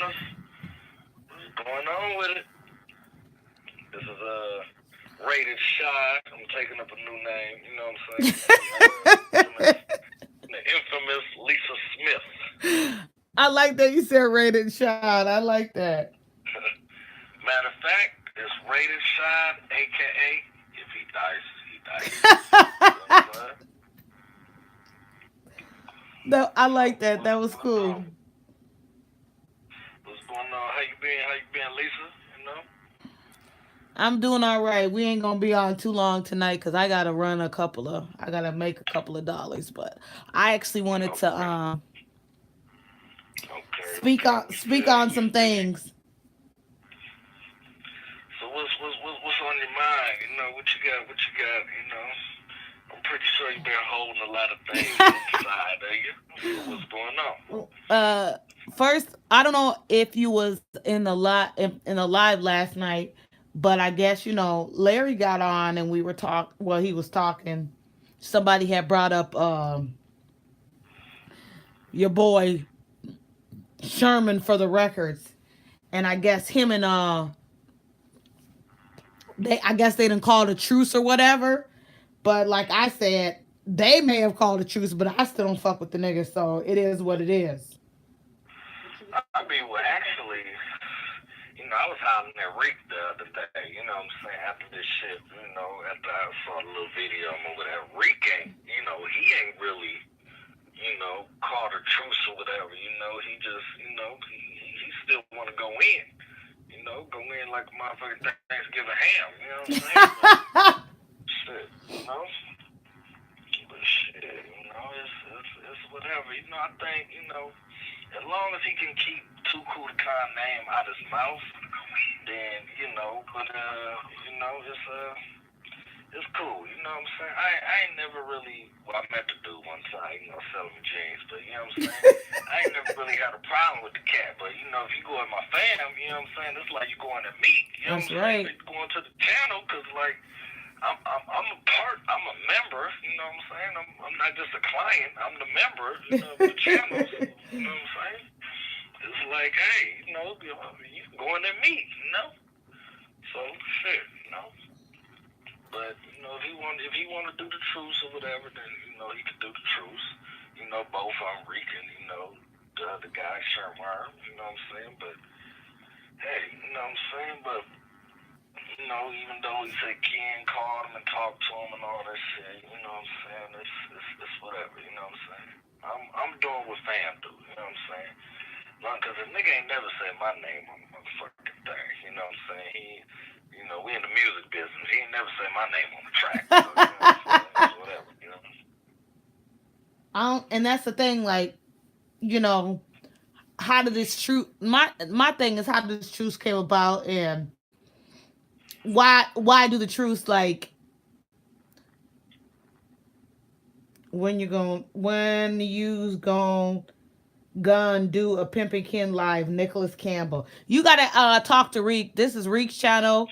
listeners. What's going on with it? This is Rated Shad. I'm taking up a new name. You know what I'm saying? The infamous Lisa Smith. I like that you said rated shot. I like that. Matter of fact, it's Rated Shad, aka if he dies, he dies. You know what I'm saying? No, I So like that. what's That was going on? cool. What's going on? How you been? How you been, Lisa? You know? I'm doing all right. We ain't gonna be on too long tonight because I gotta make a couple of dollars. But I actually wanted to Okay. Okay. speak Okay. on speak on some things. So what's on your mind? You know what you got? What you got? You know, I'm pretty sure you've been holding a lot of things inside of you. So what's going on? uh First, I don't know if you was in the live last night, but I guess Larry got on and we were he was talking. Somebody had brought up your boy Sherman for the records, and I guess him and I guess they didn't call it a truce or whatever. But like I said, they may have called a truce, but I still don't fuck with the nigga, so it is what it is. I mean, well, actually, I was hollering at Rick the other day. You know what I'm saying? After this shit, after I saw the little video over there, Rick ain't, he ain't really, called a truce or whatever. He just, he still want to go in. Go in like a motherfucking Thanksgiving ham. You know what I'm saying? But shit, but shit, it's whatever. I think, as long as he can keep Too Cool to Con name out his mouth, then, it's cool. You know what I'm saying? I ain't never really, well, I met the dude one time, selling jeans, but you know what I'm saying? I ain't never really had a problem with the cat, but if you go in my fam, you know what I'm saying? It's like you going to meet, you know That's what I'm saying? right. You going to the channel, because like, I'm a part, I'm a member, you know what I'm saying? I'm not just a client, I'm the member, of the channel, so, you know what I'm saying? It's like, hey, you going to meet, So shit, But if he want to do the truce or whatever, then he can do the truce. Both of them Rican, the other guy Sherman, you know what I'm saying? But hey, you know what I'm saying? But even though he said Ken called him and talked to him and all that shit, you know what I'm saying? It's whatever, you know what I'm saying? I'm doing what fam do, you know what I'm saying? Because a nigga ain't never said my name on the motherfucking thing. You know what I'm saying? We in the music business. He ain't never said my name on the track. So, you know what I'm saying? It's whatever. I don't, and that's the thing. Like, you know, how did this truth? My thing is how this truth came about, and why do the truths like when you gon' do a Pimpin' Ken live, Nicholas Campbell. You gotta talk to Reek. This is Reek's channel.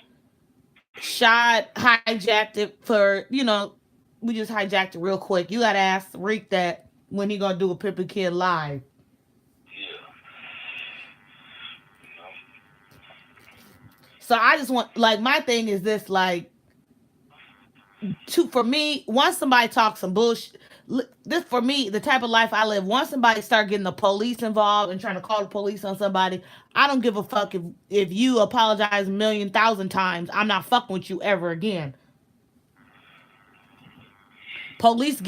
Shad hijacked it for, we just hijacked it real quick. You gotta ask Reek that when he gonna do a Pimpin' Ken live. Yeah. So I just want, like, my thing is this, like, for me, once somebody talks some bullshit, this for me, the type of life I live. Once somebody start getting the police involved and trying to call the police on somebody, I don't give a fuck if you apologize a million thousand times. I'm not fucking with you ever again. Police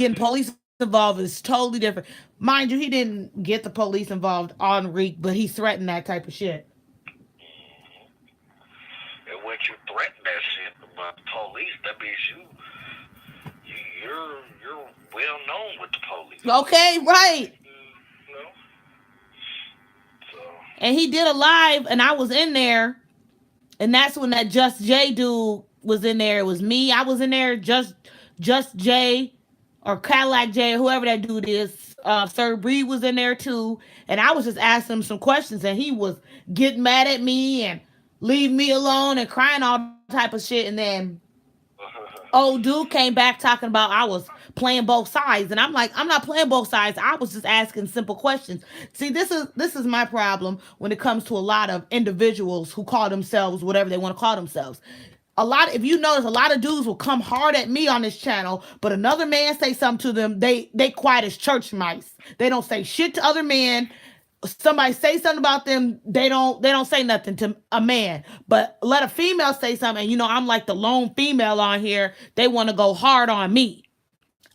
involved is totally different. Mind you, he didn't get the police involved on Reek, but he threatened that type of shit. And when you threaten that shit about the police, that means you're well known with the police. Okay, right. You know? So. And he did a live, and I was in there, and that's when that Just J dude was in there. It was me. I was in there. Just J, or Cadillac J, or whoever that dude is. Sir Bree was in there too, and I was just asking him some questions, and he was getting mad at me and leave me alone and crying all type of shit. And then Old dude came back talking about I was playing both sides, and I'm like, I'm not playing both sides. I was just asking simple questions. See, this is my problem when it comes to a lot of individuals who call themselves whatever they want to call themselves. A lot, if you notice, a lot of dudes will come hard at me on this channel, but another man say something to them, they quiet as church mice. They don't say shit to other men. Somebody say something about them, they don't say nothing to a man. But let a female say something, and I'm like the lone female on here. They want to go hard on me.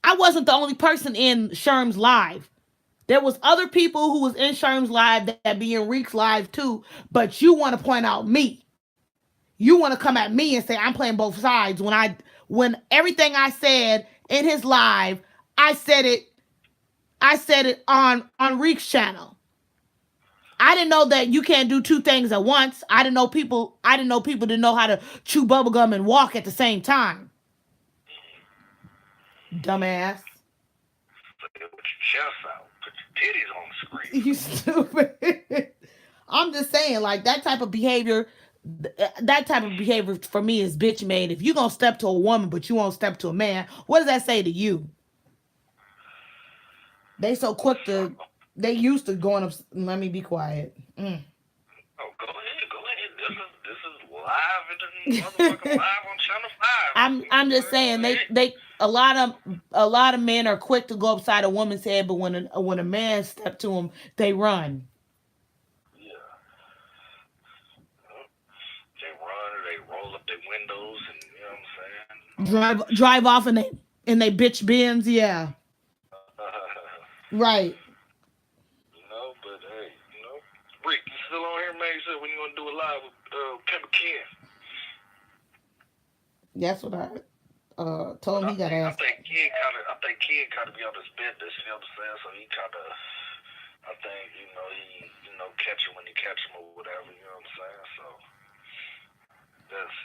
I wasn't the only person in Sherm's live. There was other people who was in Sherm's live that be in Reek's live too. But you want to point out me. You want to come at me and say I'm playing both sides when everything I said in his live, I said it. I said it on Reek's channel. I didn't know that you can't do two things at once. I didn't know people. I didn't know people didn't know how to chew bubblegum and walk at the same time. Dumbass. Say it with your chest out. Put your titties on the screen. You stupid. I'm just saying, like that type of behavior for me is bitch made. If you gonna step to a woman but you won't step to a man, what does that say to you? They so quick to. They used to going up. Let me be quiet. Mm. Oh, go ahead, go ahead. This is live and motherfucking live on Channel Five. I'm just saying Go ahead. they a lot of men are quick to go upside a woman's head, but when a man step to them, they run, Yeah. They run or they roll up their windows and you know what I'm saying? drive off, and they bitch bins. Yeah, right. But hey, Rick, you still on here, man? You said when you gonna do it live with Pimp Ken? That's what I told him. He got I asked. think Ken kind of be on his business, you know what I'm saying? So he kind of, I think, he, catch him when he catch him or whatever, you know what I'm saying? So that's,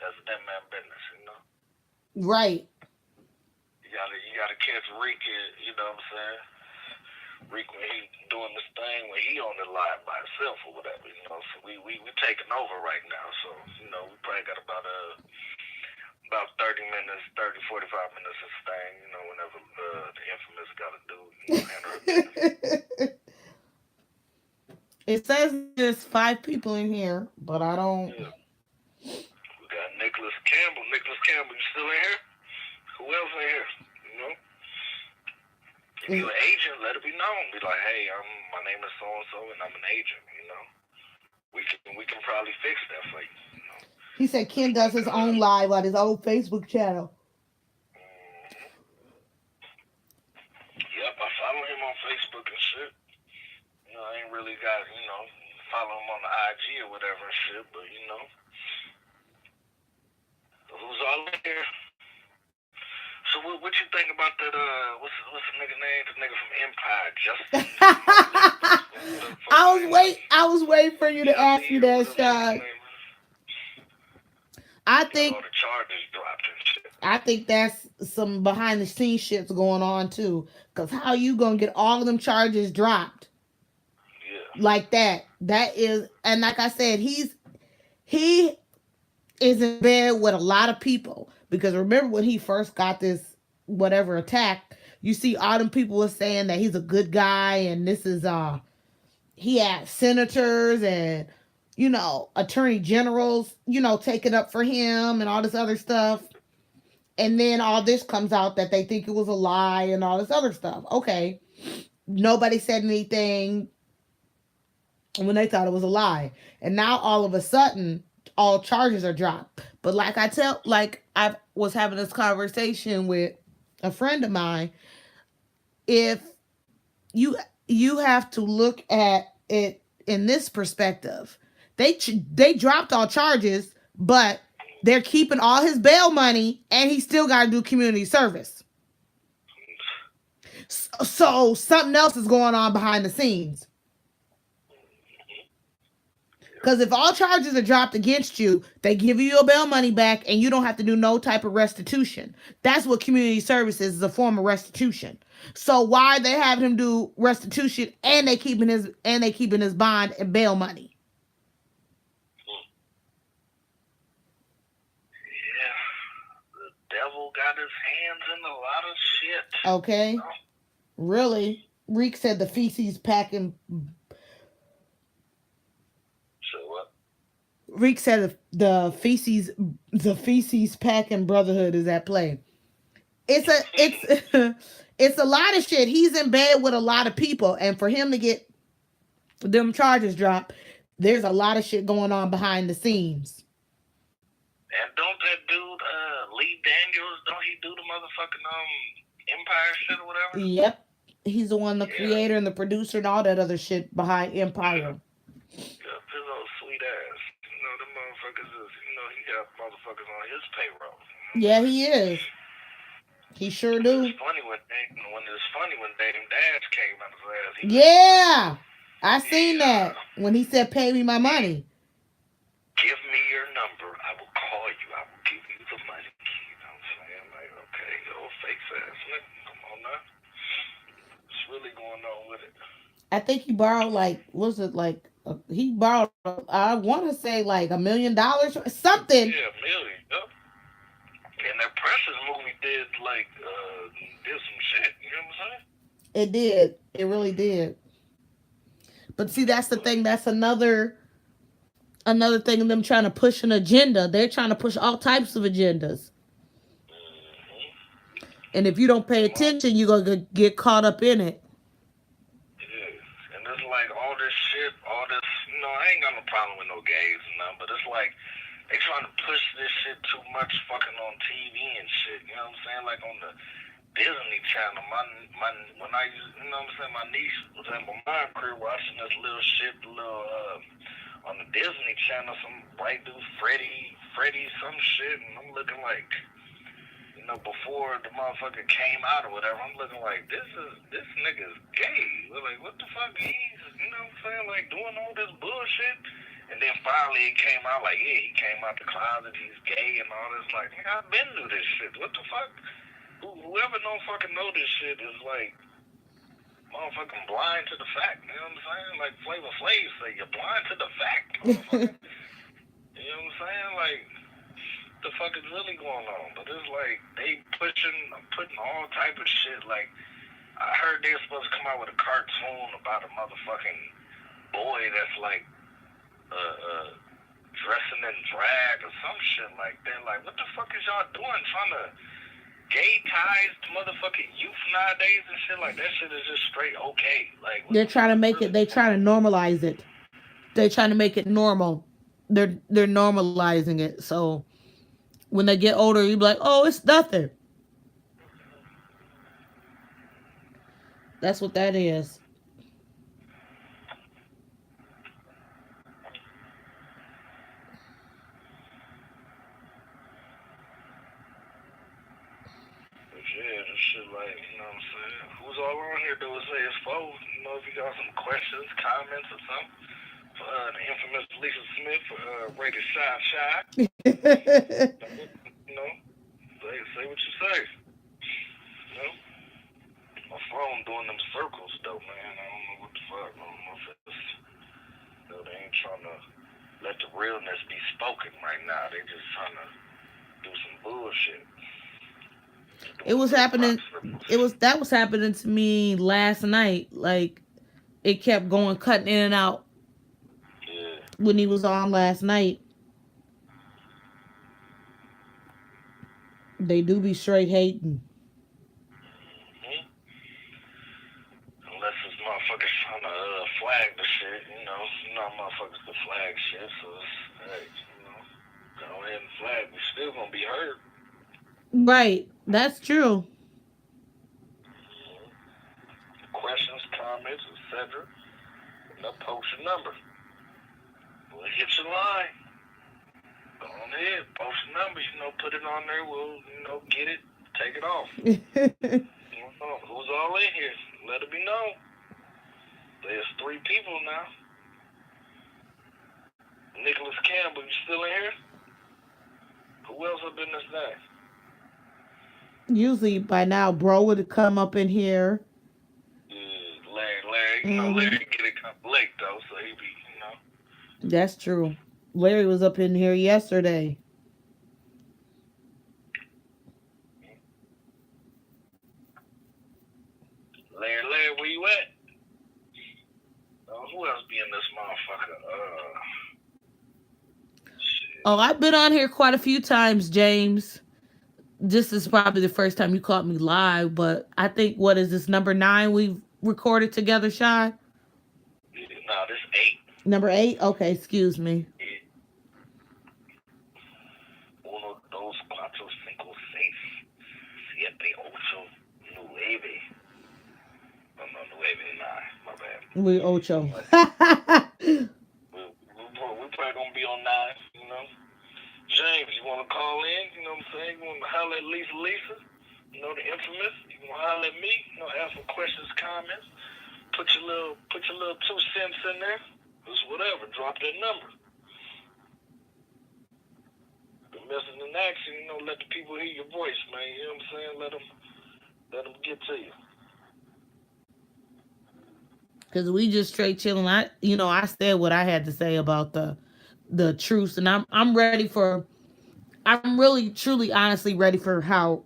that's that man business. Right. You gotta catch Rick, you know what I'm saying? Rick when he doing this thing when he on the live by himself or whatever, So we taking over right now. So, we probably got about 30 minutes, 30, 45 minutes of this thing, whenever the infamous gotta do, handle her business. It says there's 5 people in here, but I don't. Yeah. We got Nicholas Campbell. Nicholas Campbell, you still in here? Who else in here? If you're an agent, let it be known. Be like, hey, my name is so and so, and I'm an agent. We can probably fix that for you. He said Ken does his own live on his own Facebook channel. Yep, I follow him on Facebook and shit. I ain't really got follow him on the IG or whatever and shit, but who's all in here? So what you think about that? What's the nigga name? The nigga from Empire, Justin. I was waiting for you to ask me that, Shad. I think all the charges dropped and shit. I think that's some behind the scenes shit's going on too. Cause how you gonna get all of them charges dropped? Yeah. Like that. That is, and like I said, he is in bed with a lot of people. Because remember when he first got this whatever attack, you see all them people were saying that he's a good guy, and this is he had senators and attorney generals, taking up for him and all this other stuff. And then all this comes out that they think it was a lie and all this other stuff. Okay. Nobody said anything when they thought it was a lie. And now all of a sudden, all charges are dropped. But like I was having this conversation with a friend of mine, if you have to look at it in this perspective. They dropped all charges, but they're keeping all his bail money, and he still got to do community service. So something else is going on behind the scenes. Because if all charges are dropped against you, they give you your bail money back, and you don't have to do no type of restitution. That's what community service is a form of restitution. So why are they having him do restitution, and they keeping his bond and bail money? Yeah, got his hands in a lot of shit. You Okay, know? really. Reek said the feces packing. So what? Reek said the feces packing brotherhood is at play. It's it's a lot of shit. He's in bed with a lot of people, and for him to get them charges dropped, there's a lot of shit going on behind the scenes. And don't that dude, Lee Daniels, don't he do the motherfucking Empire shit or whatever? Yep, he's the one, the Yeah. creator and the producer and all that other shit behind Yeah. Empire. Yeah, his old sweet ass. You know, them motherfuckers is, he got motherfuckers on his payroll. You know what I'm Yeah, saying? he is. He sure And it's do. funny when Dame Dash came out of his ass, he was just like, Yeah, I seen yeah, that when he said, "Pay me my money." give me your number. I will call you. I will give you the money. You know what I'm saying? Like, okay, yo, fake ass nigga. Come on now. What's really going on with it? I think he borrowed like, was it like he borrowed? I want to say like $1 million or something. Yeah, a million. Yep. And that Precious movie did some shit. You know what I'm saying? It did. It really did. But see, that's the But, thing. That's another thing of them trying to push an agenda. They're trying to push all types of agendas. mm-hmm. And if you don't pay Well, attention, you're gonna get caught up in it. yeah. And it's like all this shit, all this, I ain't got no problem with no gays and nothing, but it's like they trying to push this shit too much fucking on TV and shit. You know what I'm saying? Like on the Disney Channel. My when I used, you know what I'm saying, my niece was at my mom crib watching this little shit, on the Disney Channel, some white dude, Freddie, some shit, and I'm looking like, before the motherfucker came out or whatever, I'm looking like this nigga's gay. We're like, what the fuck? He's, you know what I'm saying, like doing all this bullshit. And then finally it came out like, yeah, he came out the closet, he's gay and all this. Like, nigga, I've been through this shit. What the fuck? Whoever don't fucking know this shit is like motherfucking blind to the fact. You know what I'm saying? Like Flavor Flav say, you're blind to the fact, motherfucker. You know what I'm saying? Like, the fuck is really going on? But it's like they putting all type of shit. Like, I heard they're supposed to come out with a cartoon about a motherfucking boy that's like dressing in drag or some shit like that. Like, what the fuck is y'all doing? Trying to gay ties to motherfucking youth nowadays and shit like that. Shit is just straight okay. Like, what They're the trying fuck to is make it. really They going trying on? to normalize it. They're trying to make it normal. They're normalizing it. So when they get older, you be like, "Oh, it's nothing." That's what that is. But yeah, this shit like, you know what I'm saying? Who's all on here though? Say it's four. If you got some questions, comments, or something. For the infamous Lisa Smith for rated Shy. You know, say what you say. You know, my phone doing them circles though, man. I don't know what the fuck. I don't know if it's, they ain't trying to let the realness be spoken right now. They just trying to do some bullshit. It Doing was little crop happening. circles. It was that was happening to me last night. Like it kept going, cutting in and out Yeah. when he was on last night. They do be straight hating. Mm-hmm. Unless it's motherfuckers trying to flag the shit, motherfuckers can flag shit, so it's, hey, go ahead and flag. We still gonna be heard. Right. That's true. Mm-hmm. Questions, comments, etc. Post your number. We'll hit your line. Go on ahead, post your number, put it on there, we'll, get it, take it off. Who's all in here? Let it be known. There's 3 people now. Nicholas Campbell, you still in here? Who else up in this thing? Usually by now, bro would come up in here. Larry, Hmm. Larry get it kind of late though, so he be. That's true. Larry was up in here yesterday. this motherfucker. Shit. Oh, I've been on here quite a few times, James. This is probably the first time you caught me live, but I think what is this number 9 we've recorded together, Shad? Nah, this 8. Number 8. Okay, excuse me. Yeah. Uno, dos, cuatro, cinco, seis, siete, ocho, nueve. Oh, no, nueve, nine. My bad. We Ocho. But we probably gonna be on 9. You know. James, you wanna call in? You know what I'm saying? You wanna holler at Lisa? You know the infamous. You wanna holler at me? You know, ask some questions, comments. Put your little 2 cents in there. Just whatever. Drop that number. The message in action, you know, let the people hear your voice, man. You know what I'm saying? Let them get to you. Cause we just straight chilling. I said what I had to say about the truce, and I'm ready for. I'm really, truly, honestly ready for how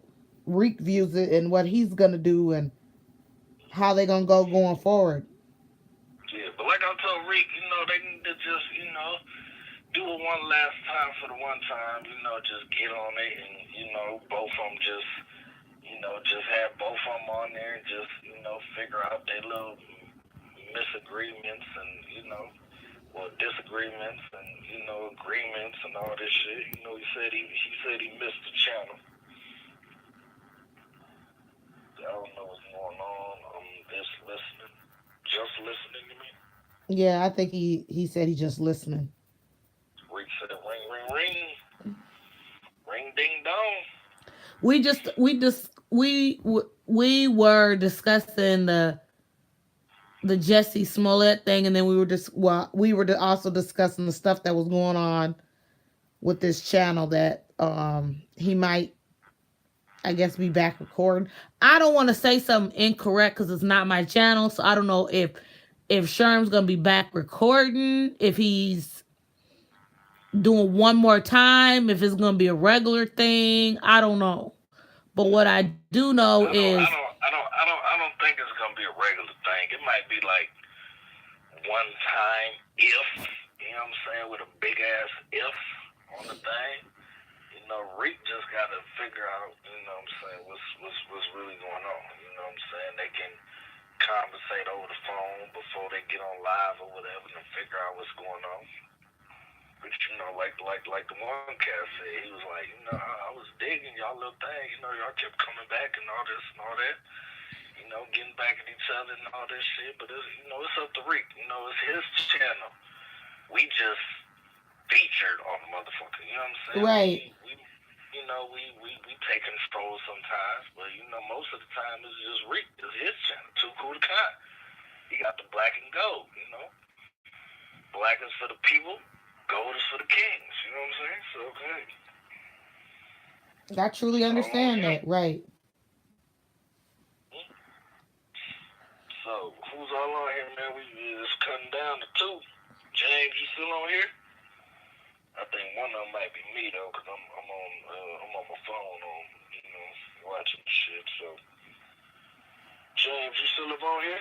Reek views it and what he's gonna do and how they gonna go going forward. Yeah, but like I told Rick, you know, they need to just, you know, do it one last time for the one time, you know, just get on it and, you know, both of them just, you know, just have both of them on there and just, you know, figure out their little misagreements and, you know, well, disagreements and, you know, agreements and all this shit. You know, he said he missed the channel. I don't know what's going on. I'm just listening. Just listening to me. Yeah, I think he said he's just listening. Rick said ring, ring, ring. Ring, ding, dong. We were discussing the Jesse Smollett thing, and then we were also discussing the stuff that was going on with this channel that he might, I guess, be back recording. I don't want to say something incorrect because it's not my channel, so I don't know if Sherm's gonna be back recording, if he's doing one more time, if it's gonna be a regular thing. I don't know. But what I do know is I don't think it's gonna be a regular thing. It might be like one time if, you know what I'm saying, with a big ass if on the thing. You know, Rick just gotta figure out, you know what I'm saying, what's really going on. You know what I'm saying? They can conversate over the phone before they get on live or whatever and figure out what's going on. But you know, like the one cat said, he was like, you know, I was digging y'all little thing, you know, y'all kept coming back and all this and all that. You know, getting back at each other and all this shit. But it's, you know, it's up to Rick. You know, it's his channel. We just featured on the motherfucker. You know what I'm saying? right. We you know, we take control sometimes, but you know, most of the time it's just Rick. It's his channel. Too cool to cut. He got the black and gold. You know, black is for the people, gold is for the kings. You know what I'm saying? So okay. I truly understand that. Right. So who's all on here, man? We just cutting down to 2. James, you still on here? I think one of them might be me though, cause I'm on my phone on, you know, watching shit. So James, you still live on here?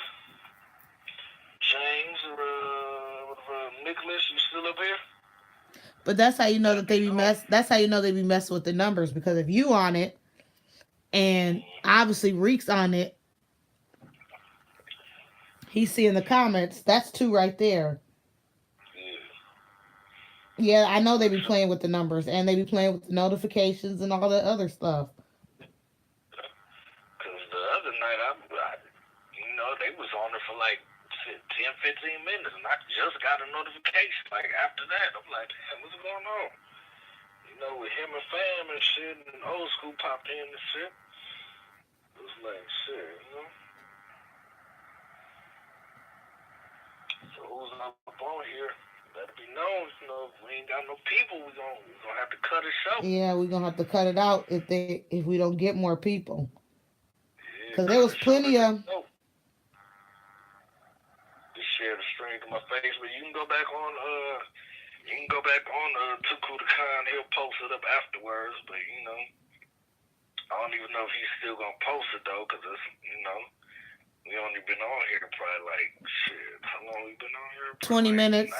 James, Nicholas, you still up here? But that's how you know that they be that's how you know they be messing with the numbers, because if you on it and obviously Reek's on it, he's seeing the comments. That's 2 right there. Yeah, I know they be playing with the numbers and they be playing with the notifications and all that other stuff. Cause the other night you know, they was on it for like 10, 15 minutes, and I just got a notification. Like after that, I'm like, damn, what's going on? You know, with him and fam and shit, and old school popped in and shit. It was like shit, you know. So who's up on here? Let it be known, you know, if we ain't got no people, we gonna have to cut it short. Yeah, we're gonna have to cut it out if we don't get more people. Yeah, Because there was plenty of. Just share the stream to my Facebook. You can go back on Too Cool to Con. He'll post it up afterwards, but you know, I don't even know if he's still gonna post it though, cause it's, you know, We only been on here probably like shit. How long we been on here? Probably 20 like minutes.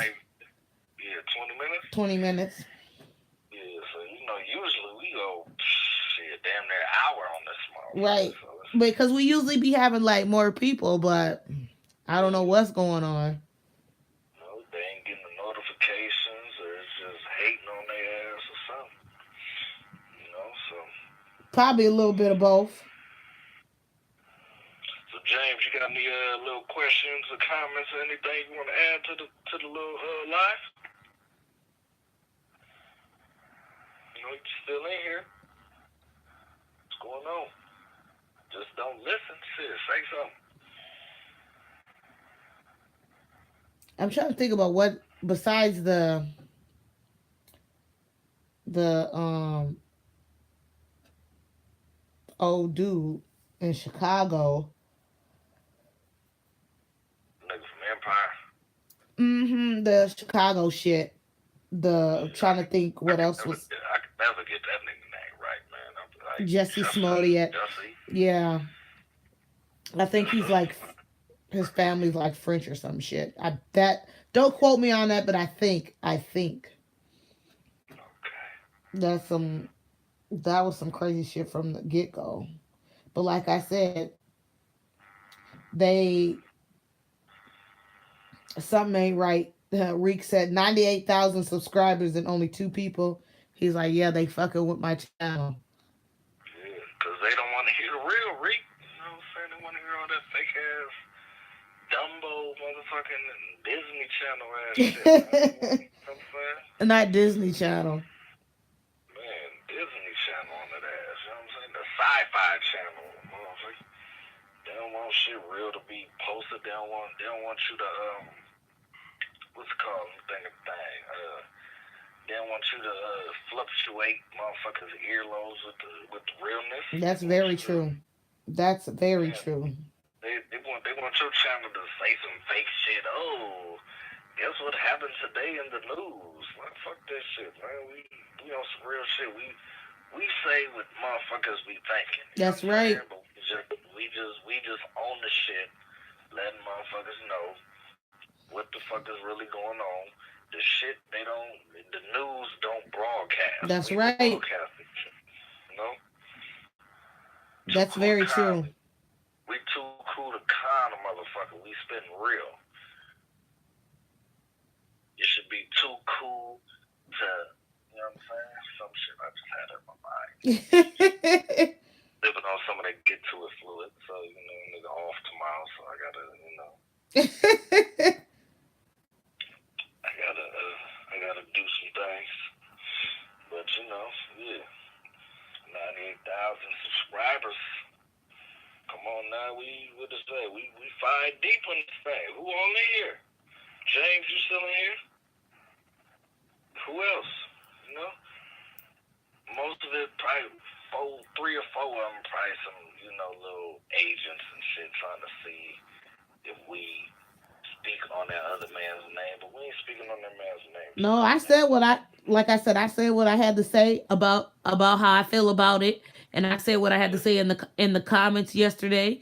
20 minutes. 20 minutes. Yeah, so usually we go shit damn near an hour on this motherfucker. Right. So it's, Because we usually be having like more people, but I don't know yeah, what's going on. they ain't getting the notifications or it's just hating on their ass or something. So Probably a little bit of both. James, you got any little questions or comments or anything you want to add to the little live? You still in here? What's going on? Just don't listen. Shit, say something. I'm trying to think about what besides the old dude in Chicago. Nigga from Empire. The Chicago shit. The Yeah, trying to think what else was I could never get that nigga name right, man. I'm like Jesse Smollett. Jesse. Yeah, I think he's like his family's like French or some shit. I that don't quote me on that, but I think Okay. that's some that was some crazy shit from the get go. But like I said, they something ain't right. Reek said 98,000 subscribers and only two people. He's like, yeah, they fucking with my channel. Yeah, because they don't want to hear the real Reek. You know what I'm saying? They want to hear all that fake ass Dumbo motherfucking Disney Channel ass shit, man. You know what I'm saying? Not Disney Channel. Man, Disney Channel on that ass. You know what I'm saying? The Sci-Fi Channel, motherfucker. They don't want shit real to be posted. They don't want you to what's it called? I'm thinking thing. They don't want you to fluctuate motherfuckers' earlobes with the realness. That's They want very you to true. That's very man. true. They want your channel to say some fake shit. Oh, guess what happened today in the news? Like fuck that shit, man. We on some real shit. We say what motherfuckers be thinking. You know That's what I'm saying? right. But we just own the shit, letting motherfuckers know what the fuck is really going on. The news don't broadcast. That's We right. broadcast it. You know, too That's cool to very con. true. We too cool to con a motherfucker. We spitting real. You should be too cool to, you know what I'm saying? Some shit I just had in my mind. Living on some of that get to it fluid. So, nigga off tomorrow. So I gotta do some things. But, yeah. 98,000 subscribers. Come on now. What to say? We 5 deep in this thing. Who all in here? James, you still in here? Who else? You know? Most of it probably 3 or 4 of them probably some, little agents and shit trying to see if we speak on that other man's name, but we ain't speaking on that man's name No, tonight, I man. said what I like I said I said what I had to say about how I feel about it, and I said what I had to Yeah. say in the comments yesterday,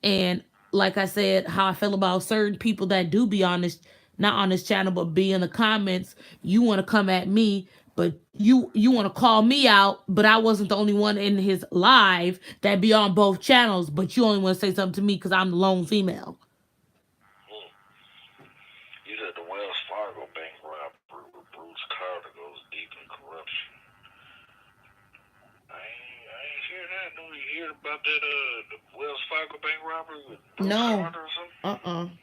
and like I said how I feel about certain people that do be on this not on this channel but be in the comments. You want to come at me, but you want to call me out, but I wasn't the only one in his live that be on both channels, but you only want to say something to me because I'm the lone female. Hmm. You said the Wells Fargo bank robbery with Bruce Carter goes deep in corruption. I ain't hear that. No, you hear about that the Wells Fargo bank robbery with Bruce No. Carter or something?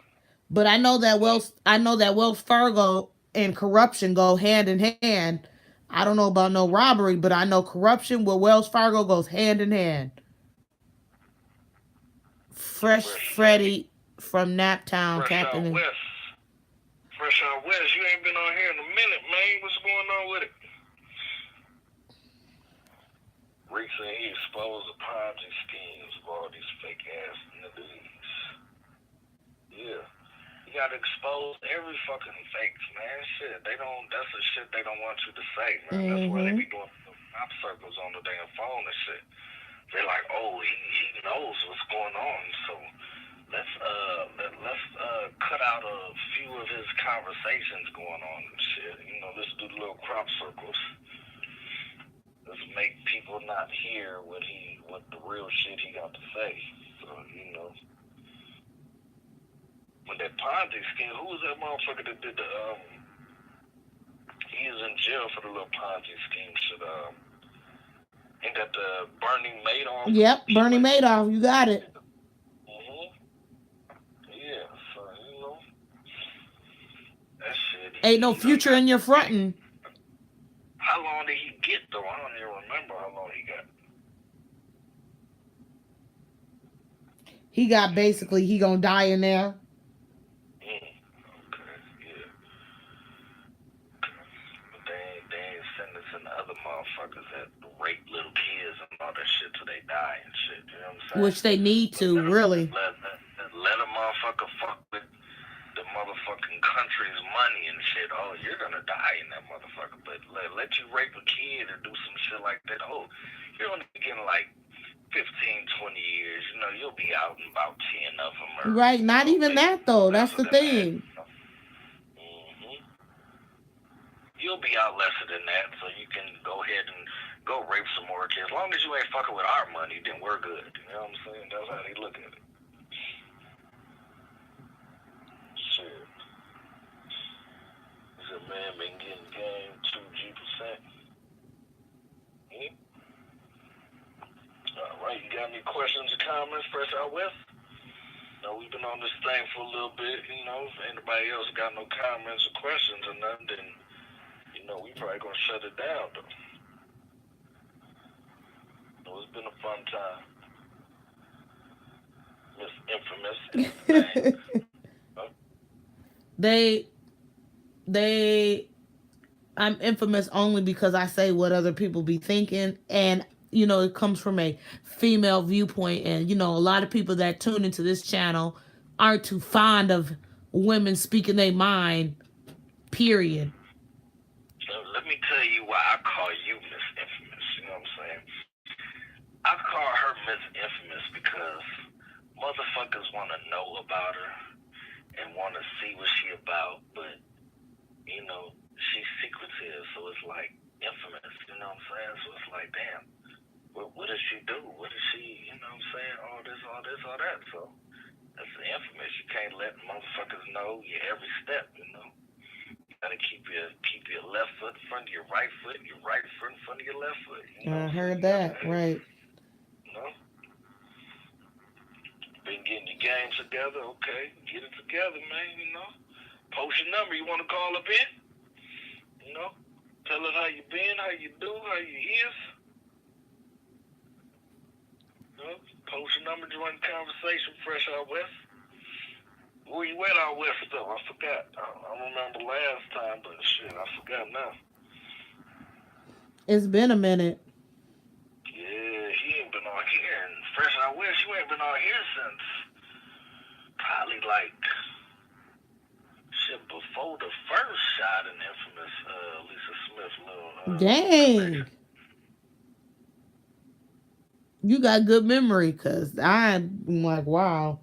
But I know that Wells Fargo and corruption go hand in hand. I don't know about no robbery, but I know corruption with Wells Fargo goes hand in hand. Fresh Fresh Freddy. Freddy from Naptown Fresh tapping out in. west. Fresh out west. You ain't been on here in a minute, man. What's going on with it? Rick said he exposed the Ponzi schemes of all these fake ass niggas. Yeah. You gotta expose every fucking fakes, man. Shit. That's the shit they don't want you to say, man. That's why they Mm-hmm. be doing the pop circles on the damn phone and shit. They're like, oh, he knows what's going on, so let's cut out a few of his conversations going on and shit. Let's do little crop circles. Let's make people not hear what the real shit he got to say. So when that Ponzi scheme, who was that motherfucker that did the he is in jail for the little Ponzi scheme shit. Ain't that the Bernie Madoff? Yep, Bernie Madoff. You got it. Mhm. Yeah. So that shit. Ain't no future in your fronting. How long did he get though? I don't even remember how long he got. He got basically he gonna die in there. Okay. Yeah. But they ain't sentencing the other motherfuckers that rape little kids and all that shit till they die and shit. You know what I'm saying? Which they need to, really. Let a motherfucker fuck with the motherfucking country's money and shit. Oh, you're gonna die in that motherfucker. But let you rape a kid or do some shit like that. Oh, you're only getting like 15, 20 years. You'll be out in about 10 of them. Right, not even that though. That's the thing. Mm-hmm. You'll be out lesser than that, so you can go ahead and go rape some more kids. As long as you ain't fucking with our money, then we're good. You know what I'm saying? That's how they look at it. Shit. He said, man, been getting game 2G%. All right, you got any questions or comments, Fresh Out West? We've been on this thing for a little bit. If anybody else got no comments or questions or nothing, then we probably gonna shut it down though. It's been a fun time. Miss Infamous. Huh? I'm infamous only because I say what other people be thinking, and it comes from a female viewpoint, and a lot of people that tune into this channel aren't too fond of women speaking their mind, period. So let me tell you why I call you Miss Infamous. You know what I'm saying? I call her Miss Infamous because motherfuckers want to know about her and want to see what she about, but she's secretive, so it's like infamous. You know what I'm saying? So it's like, damn, what does she do? What does she? You know what I'm saying? All this, all that. So that's infamous. You can't let motherfuckers know your every step. You gotta keep your left foot in front of your right foot, and your right foot in front of your left foot. I heard that, right? Been getting your game together, okay? Get it together, man. Post your number. You want to call up in? Tell us how you been, how you do, how you is. Post your number, join the conversation. Fresh Out West. Where you at out west though? I forgot. I remember last time, but shit, I forgot now. It's been a minute. Yeah, he ain't been on here. And Fresh Out West, you ain't been on here since probably like shit before the first shot in infamous Lisa Smith little. Dang. You got good memory, cause I'm like, wow.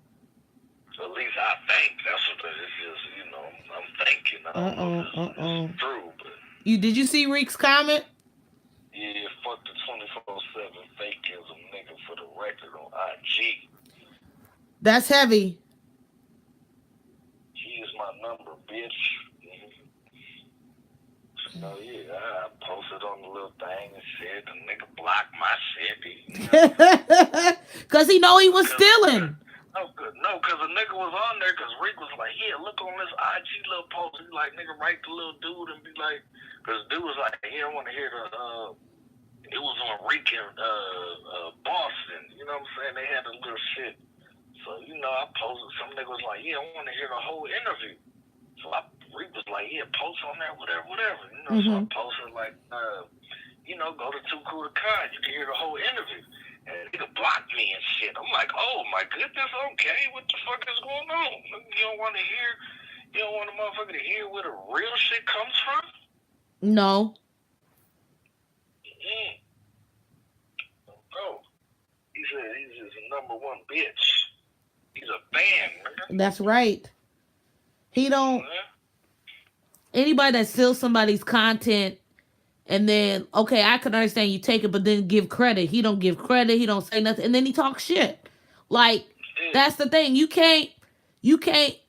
At least I think that's what it is. I'm thinking. I don't know if it's true, but did you see Reek's comment? Yeah, fuck the 24/7 fake is a nigga for the record on IG. That's heavy. He is my number, bitch. Yeah, I posted on the little thing and said the nigga blocked my shit. Cause he know he was stealing. No, cause the nigga was on there. Cause Rick was like, "Yeah, look on this IG little post." He like, "Nigga, write the little dude and be like," cause dude was like, "He don't want to hear the." It was on Rick in Boston. You know what I'm saying? They had a little shit. So I posted. Some nigga was like, "Yeah, I want to hear the whole interview." So Rick was like, "Yeah, post on that, whatever." So I posted like, go to Too Cool to Con. You can hear the whole interview. And nigga blocked me and shit. I'm like, oh my goodness, okay, what the fuck is going on? You don't want a motherfucker to hear where the real shit comes from? No. Oh, he said he's just a number one bitch. He's a fan, nigga. That's right. He don't. Yeah. Anybody that steals somebody's content and then okay, I can understand you take it, but then give credit. He don't give credit. He don't say nothing, and then he talks shit. Like Yeah. that's the thing. You can't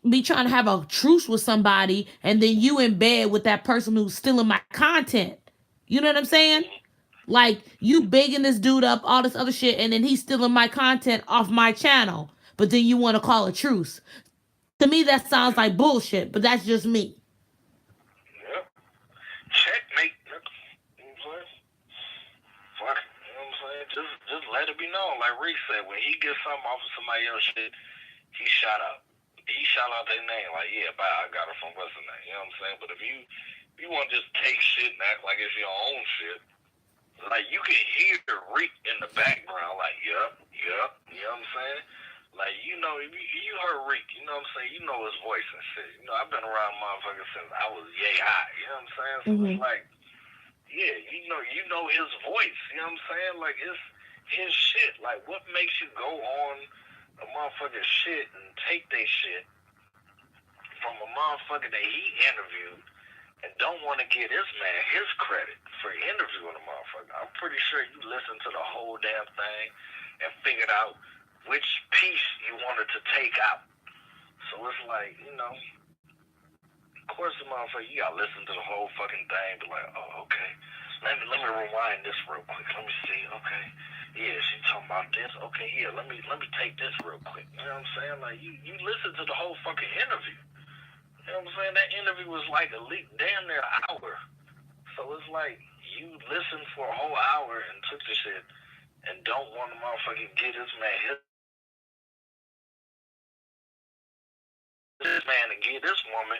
be trying to have a truce with somebody and then you in bed with that person who's stealing my content. You know what I'm saying? Mm-hmm. Like you bigging this dude up, all this other shit, and then he's stealing my content off my channel. But then you want to call a truce. To me, that sounds Yeah. like bullshit. But that's just me. Yeah. Checkmate, nigga. You know what I'm saying? Fuck it. You know what I'm saying? Just let it be known. Like Reese said, when he gets something off of somebody else shit, he shout out. He shout out their name. Like, yeah, bye, I got it from what's the name. You know what I'm saying? But if you want to just take shit and act like it's your own shit, like you can hear Reek in the background, like, yup, yup. You know what I'm saying? Like, you know, if you heard Reek, you know what I'm saying? You know his voice and shit. You know, I've been around motherfuckers since I was yay high. You know what I'm saying? So it's Mm-hmm. like, yeah, you know his voice. You know what I'm saying? Like it's his shit. Like what makes you go on a motherfucking shit and take their shit from a motherfucker that he interviewed and don't want to give this man his credit for interviewing a motherfucker? I'm pretty sure you listened to the whole damn thing and figured out which piece you wanted to take out. So it's like, of course the motherfucker, you gotta listen to the whole fucking thing, be like, oh, okay. Let me rewind this real quick. Let me see. Okay. Yeah, she talking about this. Okay, yeah, let me take this real quick. You know what I'm saying? Like you listen to the whole fucking interview. You know what I'm saying? That interview was like at least damn near an hour. So it's like you listened for a whole hour and took the shit and don't want to motherfucking get this man and give this woman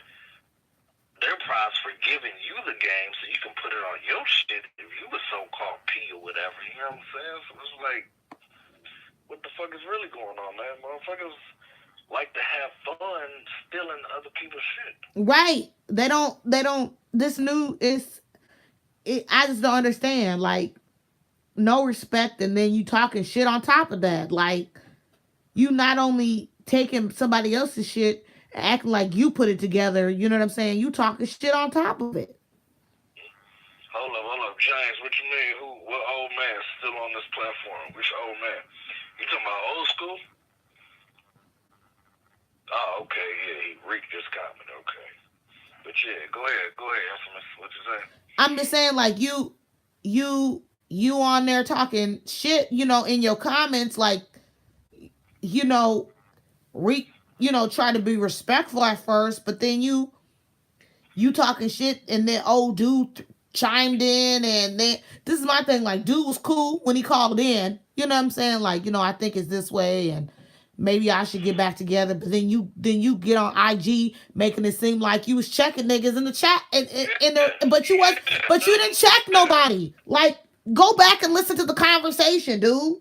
their prize for giving you the game so you can put it on your shit if you a so-called P or whatever. You know what I'm saying? So it's like, what the fuck is really going on, man? Motherfuckers like to have fun stealing other people's shit. Right. They don't this new is I just don't understand. Like no respect and then you talking shit on top of that. Like you not only taking somebody else's shit, acting like you put it together, you know what I'm saying? You talking shit on top of it. Hold up, James. What you mean? What old man still on this platform? Which old man? You talking about old school? Oh, okay, yeah, he reeked this comment. Okay, but yeah, go ahead, Infamous. What you say? I'm just saying, like you on there talking shit, in your comments, like, you know, try to be respectful at first, but then you talking shit, and then old dude chimed in, and then this is my thing. Like, dude was cool when he called in. You know what I'm saying? Like, I think it's this way, and maybe I should get back together. But then you get on IG making it seem like you was checking niggas in the chat, but you didn't check nobody. Like, go back and listen to the conversation, dude. Mm-hmm.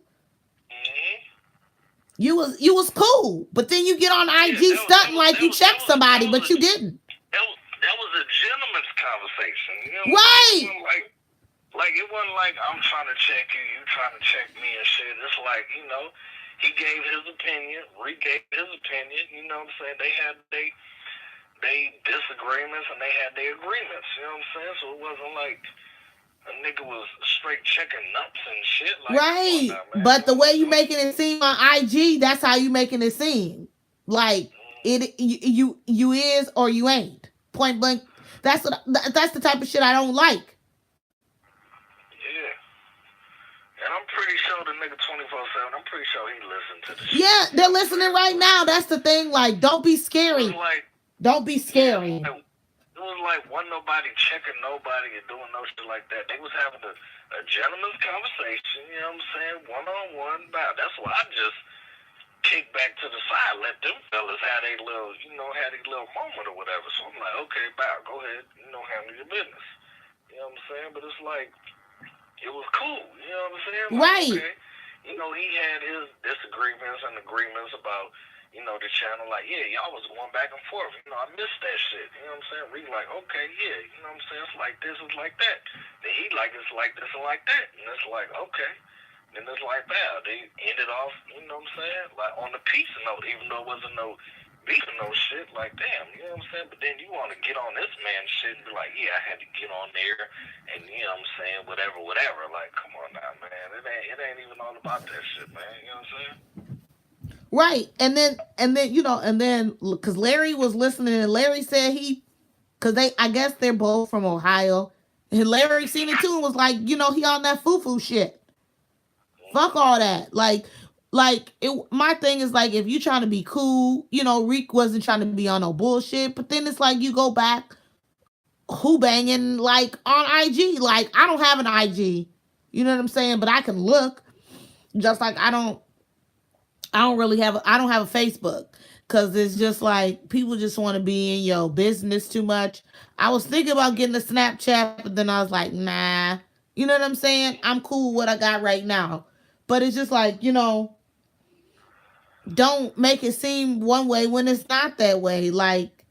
You was cool, but then you get on Yeah, IG stunting like you checked somebody, but you didn't. that was a gentleman's conversation. You know what I'm saying? Right. It wasn't like I'm trying to check you, you trying to check me and shit. It's like, he gave his opinion, Reed gave his opinion. You know what I'm saying? They had they disagreements and they had their agreements. You know what I'm saying? So it wasn't like a nigga was straight checking nuts and shit. Like, come on Right. now, man. You But know the what way I'm you saying? making it seem on IG, that's how you making it seem. Like you is or you ain't. Point blank. That's the type of shit I don't like. Yeah. And I'm pretty sure the nigga 24/7. I'm pretty sure he listened to the shit. Yeah, You they're know what I'm listening saying? right now. That's the thing. Like, don't be It was scary. like, Don't be yeah, scary. it was like wasn't nobody checking nobody and doing no shit like that. They was having a gentleman's conversation. You know what I'm saying? One on one. That's why I just kick back to the side, let them fellas have a little, had a little moment or whatever. So I'm like, okay, bow, go ahead, handle your business. You know what I'm saying? But it's like, it was cool. You know what I'm saying? Like, Right. okay, he had his disagreements and agreements about, the channel. Like, yeah, y'all was going back and forth. I missed that shit. You know what I'm saying? We like, okay, yeah, you know what I'm saying? It's like this, it's like that. Then he like it's like this and like that. And it's like, okay. And it's like that. They ended off, you know what I'm saying? Like on the peace note, even though it wasn't no beef or no shit. Like, damn, you know what I'm saying? But then you want to get on this man's shit and be like, yeah, I had to get on there and, you know what I'm saying? Whatever, whatever. Like, come on now, man. It ain't even all about that shit, man. You know what I'm saying? Right. And then because Larry was listening and Larry said because I guess they're both from Ohio. And Larry seen it too and was like, he on that foo shit. Fuck Mm-hmm. all that. My thing is like, if you trying to be cool, Reek wasn't trying to be on no bullshit. But then it's like you go back, who banging like on IG. Like, I don't have an IG. You know what I'm saying? But I can look. Just like I don't have a Facebook because it's just like people just want to be in your business too much. I was thinking about getting a Snapchat, but then I was like, nah. You know what I'm saying? I'm cool with what I got right now. But it's just like, don't make it seem one way when it's not that way. Like,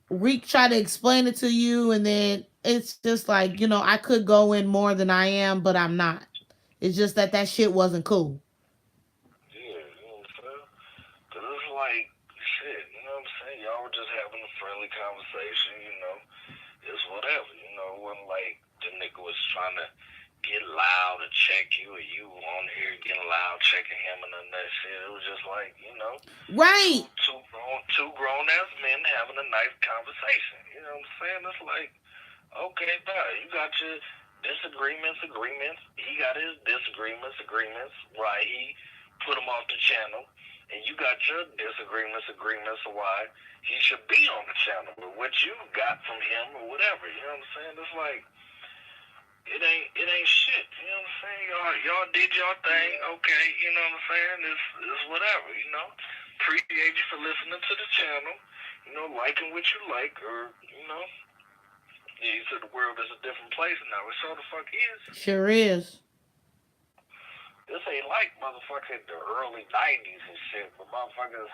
Reek try to explain it to you, and then it's just like, I could go in more than I am, but I'm not. It's just that shit wasn't cool. Yeah, you know what I'm saying? Cause it's like, shit, you know what I'm saying? Y'all were just having a friendly conversation, you know? It's whatever, you know? It wasn't like the nigga was trying to get loud or check you or you on here getting loud checking him and none of that shit. It was just like, you know, two Right. two grown ass men having a nice conversation. You know what I'm saying? It's like, okay, bye. You got your agreements. He got his agreements. Right? He put him off the channel, and you got your agreements of why he should be on the channel or what you got from him or whatever. You know what I'm saying? It's like it ain't shit. You know what I'm saying? Y'all did your thing. Okay. You know what I'm saying? It's whatever. You know. Appreciate you for listening to the channel. You know, liking what you like, or you know, yeah, you said the world is a different place now. It sure the fuck is. Sure is. This ain't like motherfucking the early '90s and shit. But motherfuckers,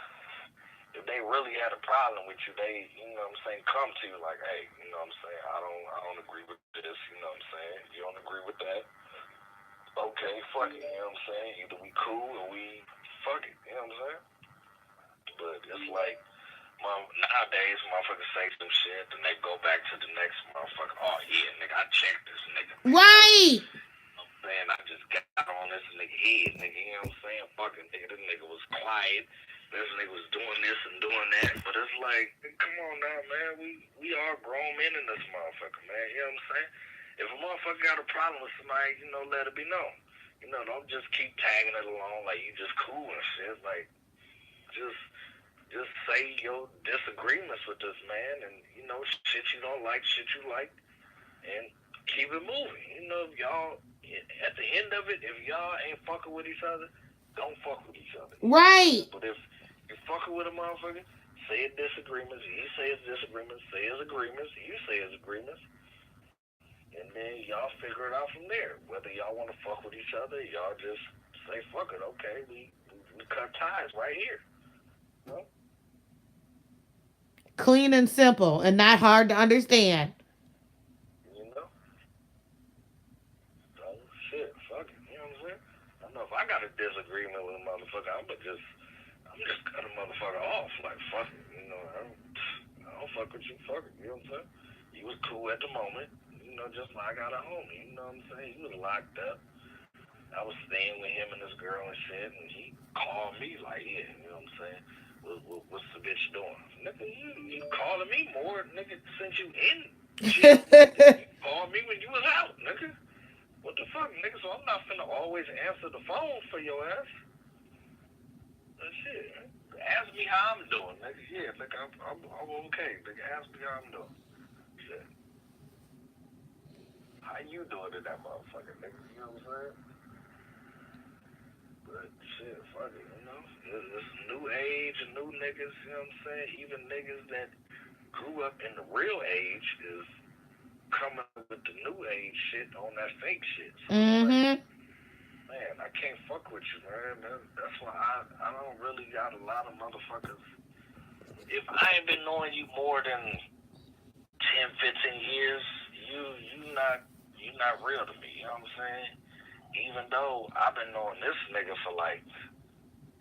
if they really had a problem with you, they, you know what I'm saying, come to you like, hey, you know what I'm saying, I don't agree with this. You know what I'm saying? You don't agree with that? Okay, fuck it. You know what I'm saying? Either we cool or we fuck it. You know what I'm saying? But it's like, nowadays, motherfuckers say some shit, then they go back to the next motherfucker. Oh yeah, nigga, I checked this nigga, man. Right. Man, I just got on this nigga head, nigga. You know what I'm saying? Fucking nigga, this nigga was quiet. This nigga was doing this and doing that. But it's like, come on now, man. We are grown men in this motherfucker, man. You know what I'm saying? If a motherfucker got a problem with somebody, you know, let it be known. You know, don't just keep tagging it along like you just cool and shit. Like, just just say your disagreements with this man, and you know, shit you don't like, shit you like, and keep it moving. You know, if y'all at the end of it, if y'all ain't fucking with each other, don't fuck with each other. You know what I'm saying? Right. But if you're fucking with a motherfucker, say his disagreements, he say his disagreements, say his agreements, you say his agreements, and then y'all figure it out from there. Whether y'all want to fuck with each other, y'all just say fuck it. Okay, we cut ties right here. You know? Clean and simple and not hard to understand. You know? So shit, fuck it. You know what I'm saying? I know if I got a disagreement with a motherfucker, I'm just cut a motherfucker off. Like fuck it. You know, I don't fuck with you. Fuck it. You know what I'm saying? You was cool at the moment. You know, just like I got a homie. You know what I'm saying? He was locked up. I was staying with him and this girl and shit, and he called me like, yeah, you know what I'm saying? What's the bitch doing? Nigga, you calling me more, nigga, since you in jail. You called me when you was out, nigga. What the fuck, nigga? So I'm not finna always answer the phone for your ass. That's it. Ask me how I'm doing, nigga. Yeah, nigga, I'm okay. Nigga, ask me how I'm doing. Shit. How you doing in that motherfucker, nigga? You know what I'm saying? But shit, fuck it, you know? It's new age and new niggas, you know what I'm saying? Even niggas that grew up in the real age is coming with the new age shit on that fake shit. So it's like, Mm-hmm. man, I can't fuck with you, man. That's why I don't really got a lot of motherfuckers. If I ain't been knowing you more than 10, 15 years, you not real to me. You know what I'm saying? even though I've been knowing this nigga for like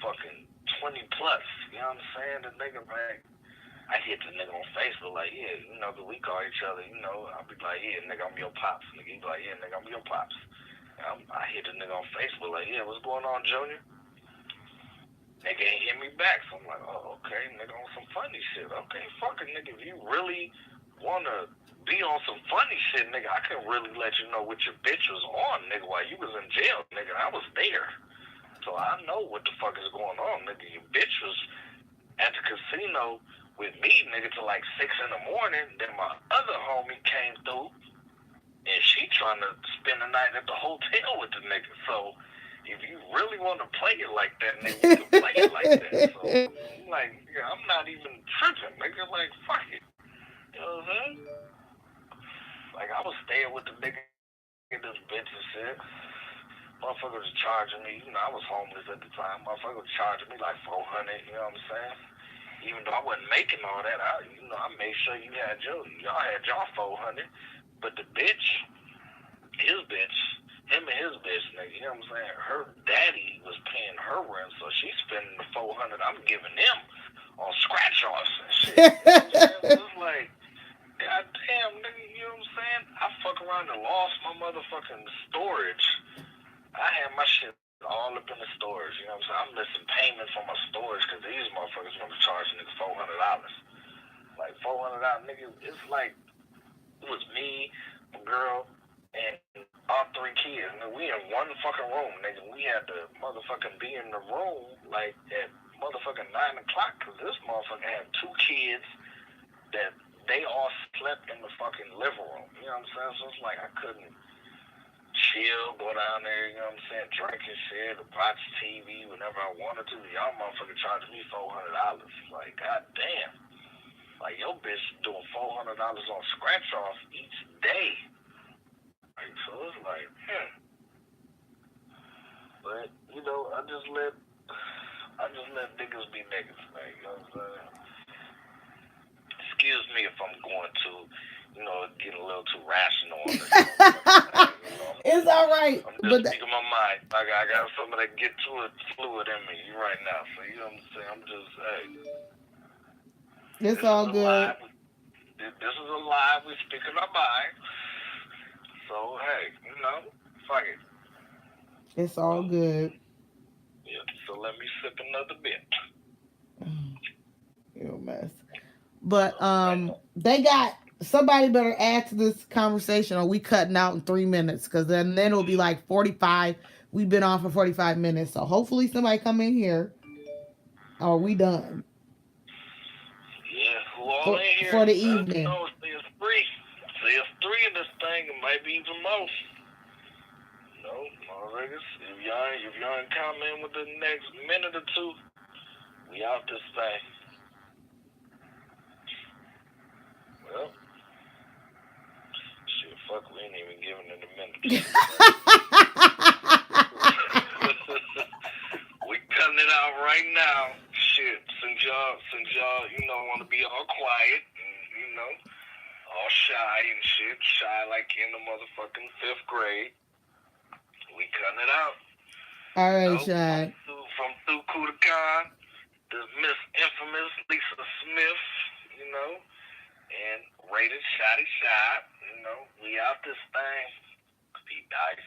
fucking 20 plus. You know what I'm saying? The nigga, like, I hit the nigga on Facebook like, yeah, you know, 'cause we call each other, you know. I'll be like, yeah, nigga, I'm your pops. Nigga, he be like, yeah, nigga, I'm your pops. I hit the nigga on Facebook like, yeah, what's going on, Junior? Nigga ain't hit me back. So I'm like, oh, okay, nigga on some funny shit. Okay, fuck it, nigga. If you really wanna be on some funny shit, nigga, I can really let you know what your bitch was on, nigga, while you was in jail, nigga. I was there. So I know what the fuck is going on, nigga. Your bitch was at the casino with me, nigga, till like 6 in the morning. Then my other homie came through, and she trying to spend the night at the hotel with the nigga. So if you really want to play it like that, nigga, you can play it like that. So I'm like, yeah, I'm not even tripping, nigga. Like, fuck it. You know what I'm saying? Like, I was staying with the nigga, this bitch and shit. Motherfucker was charging me. You know, I was homeless at the time. Motherfucker was charging me like 400. You know what I'm saying? Even though I wasn't making all that, I made sure y'all had y'all 400. But the bitch, him and his bitch, nigga, you know what I'm saying? Her daddy was paying her rent, so she's spending the 400 I'm giving them on scratch offs and shit. You know what I'm saying? So it's like, god damn, nigga, you know what I'm saying? I fuck around and lost my motherfucking storage. I had my shit all up in the storage, you know what I'm saying? I'm missing payment for my storage because these motherfuckers want to charge a nigga $400. Like $400, nigga, it's like, it was me, my girl, and all 3 kids. Nigga, we in one fucking room, nigga. We had to motherfucking be in the room like at motherfucking 9 o'clock because this motherfucker had 2 kids that they all slept in the fucking living room. You know what I'm saying? So it's like I couldn't chill, go down there, you know what I'm saying, drink and shit, watch TV whenever I wanted to. Y'all motherfucker charged me $400. Like, god damn. Like, your bitch doing $400 on scratch off each day. Like, so it's like, But, you know, I just let niggas be niggas, like, you know what I'm saying? Excuse me if I'm going to, you know, getting a little too rational on this. You know, It's all right. I'm just speaking my mind. I got some of that get to it fluid in me right now. So, you know what I'm saying? I'm just, hey, It's all good. This is a live. We speaking our mind. So, hey, you know, fuck it. It's all good. Yeah, so let me sip another bit. You a mess. But Right. they got somebody better add to this conversation or we cutting out in 3 minutes because then it'll be like 45. We've been on for 45 minutes. So hopefully somebody come in here or we done Yeah, who all in here? for the Let us evening. know. Say it's 3. Say it's 3 in this thing. It might be even more. No, motherfuckers. If y'all ain't comment with the next minute or two, we out this thing. Well, shit, fuck, we ain't even giving it a minute. We cutting it out right now. Shit, since y'all, you know, want to be all quiet and, you know, all shy and shit, shy like in the motherfucking 5th grade. We cutting it out. All right, No, Shad. from Thuku to Khan, the Miss Infamous Lisa Smith, you know, and rated Shotty Shot, you know, we out this thing. He nice.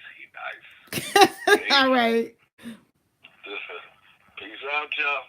All right. Peace out, y'all.